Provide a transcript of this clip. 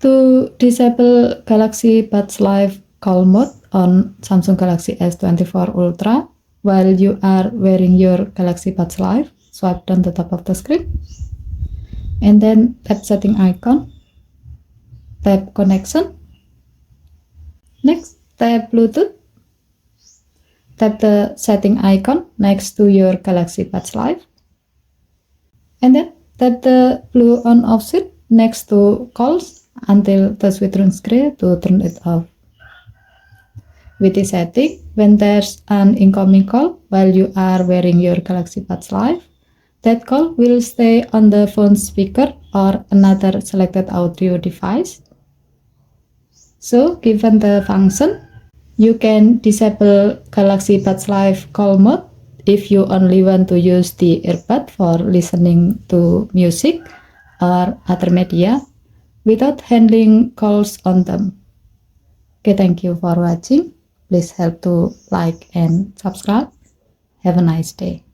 To disable Galaxy Buds Live call mode on Samsung Galaxy S24 Ultra while you are wearing your Galaxy Buds Live, swipe down the top of the screen and then tap setting icon, tap connection. Next, tap Bluetooth. Tap the setting icon next to your Galaxy Buds Live. And then tap the blue on off switch next to calls until the switch turns gray to turn it off. With this setting, when there's an incoming call while you are wearing your Galaxy Buds Live, that call will stay on the phone speaker or another selected audio device. So, given the function, you can disable Galaxy Buds Live call mode if you only want to use the earbud for listening to music or other media without handling calls on them. Okay, thank you for watching. Please help to like and subscribe. Have a nice day.